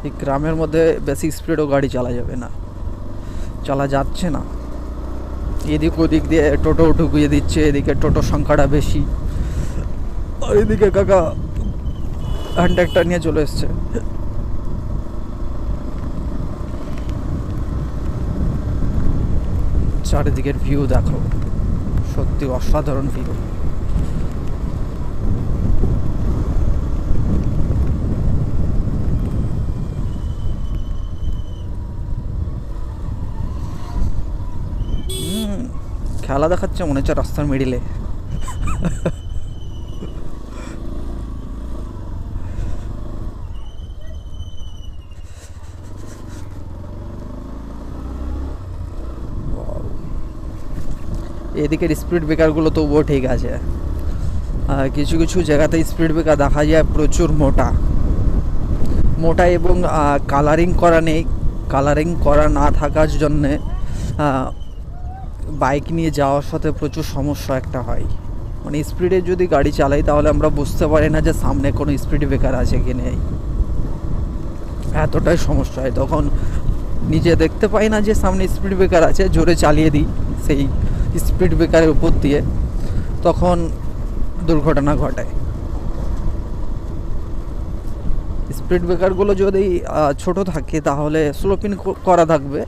এই গ্রামের মধ্যে বেশি স্পিডও গাড়ি চালা যাবে না, চালা যাচ্ছে না। এদিক ওদিক দিয়ে টোটো ঢুকিয়ে দিচ্ছে, এদিকে টোটো সংখ্যাটা বেশি, আর এদিকে কাকা হ্যান্ড ট্র্যাক্টর নিয়ে চলে এসছে। চারিদিকের ভিউ দেখো, সত্যি অসাধারণ ভিউ। খেলা দেখাচ্ছে মনে হচ্ছে রাস্তার মিডিলে। এদিকের স্পিড ব্রেকারগুলো তবুও ঠিক আছে, কিছু কিছু জায়গাতে স্পিড ব্রেকার দেখা যায় প্রচুর মোটা মোটা এবং কালারিং করা নেই। কালারিং করা না থাকার জন্যে বাইক নিয়ে যাওয়ার সাথে প্রচুর সমস্যা একটা হয়। মানে স্পিডে যদি গাড়ি চালাই তাহলে আমরা বুঝতে পারি না যে সামনে কোনো স্পিড ব্রেকার আছে কি নেই, এতটাই সমস্যা হয়। তখন নিজে দেখতে পাই না যে সামনে স্পিড ব্রেকার আছে, জোরে চালিয়ে দিই সেই স্পিড ব্রেকারের উপর দিয়ে, তখন দুর্ঘটনা ঘটায়। স্পিড ব্রেকারগুলো যদি ছোট থাকে তাহলে স্লোপিং করা থাকবে,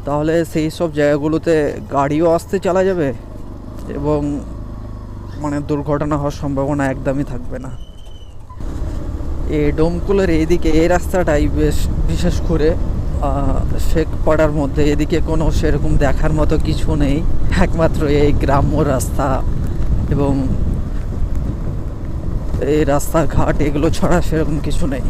তাহলে সেই সব জায়গাগুলোতে গাড়িও আসতে চালা যাবে এবং মানে দুর্ঘটনা হওয়ার সম্ভাবনা একদমই থাকবে না। এই ডোমকুলের এইদিকে এই রাস্তাটাই বেশ, বিশেষ করে শেখপাড়ার মধ্যে এদিকে কোনো সেরকম দেখার মতো কিছু নেই, একমাত্র এই গ্রাম্য রাস্তা এবং এই রাস্তাঘাট এগুলো ছাড়া সেরকম কিছু নেই।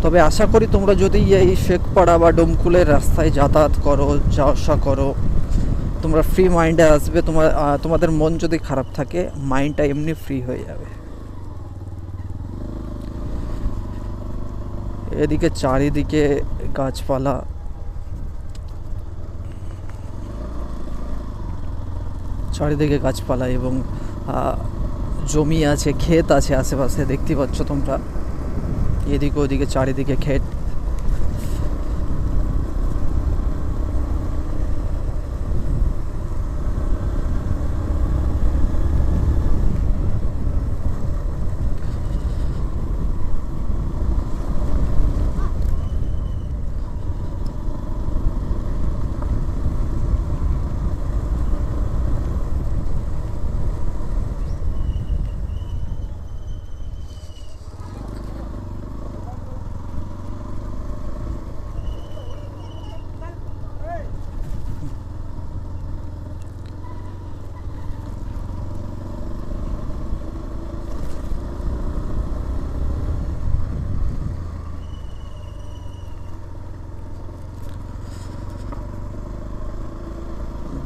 তবে আশা করি তোমরা যদি এই শেখপাড়া বা ডোমকুলের রাস্তায় যাতায়াত করো, যাওয়া আসা করো, তোমরা ফ্রি মাইন্ডে আসবে। তোমাদের মন যদি খারাপ থাকে মাইন্ডটা এমনি ফ্রি হয়ে যাবে। এদিকে চারিদিকে গাছপালা, চারিদিকে গাছপালা এবং জমি আছে, ক্ষেত আছে আশেপাশে, দেখতে পাচ্ছ তোমরা এদিকে ওদিকে চারিদিকে ক্ষেত।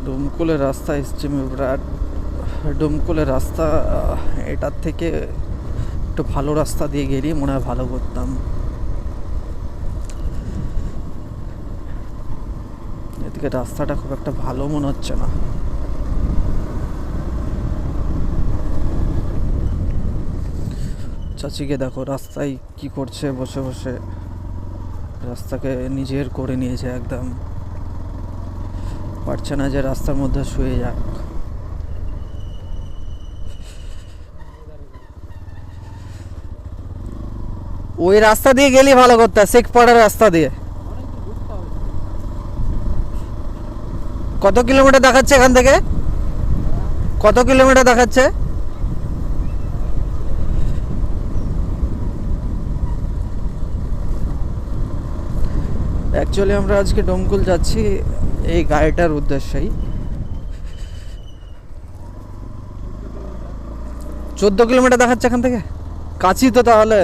ডোমকুলের রাস্তা এসছে বিরাট। ডোমকুলের রাস্তা এটার থেকে একটু ভালো রাস্তা দিয়ে গেলে মনে হয় ভালো করতাম। এদিকে রাস্তাটা খুব একটা ভালো মনে হচ্ছে না। চাচিকে দেখো রাস্তায় কি করছে, বসে বসে রাস্তাকে নিজের করে নিয়েছে, একদম পারছে না যে রাস্তার মধ্যে শুয়ে যাক। ওই রাস্তা দিয়ে গেলে ভালো করতে, শেখপাড়ার রাস্তা দিয়ে। কত কিলোমিটার দেখাচ্ছে এখান থেকে? কত কিলোমিটার দেখাচ্ছে? অ্যাকচুয়ালি আমরা আজকে ডোমকুল যাচ্ছি এই গাড়িটার উদ্দেশ্যেই। 14 কিলোমিটার দেখাচ্ছে এখান থেকে, কাছি তো তাহলে।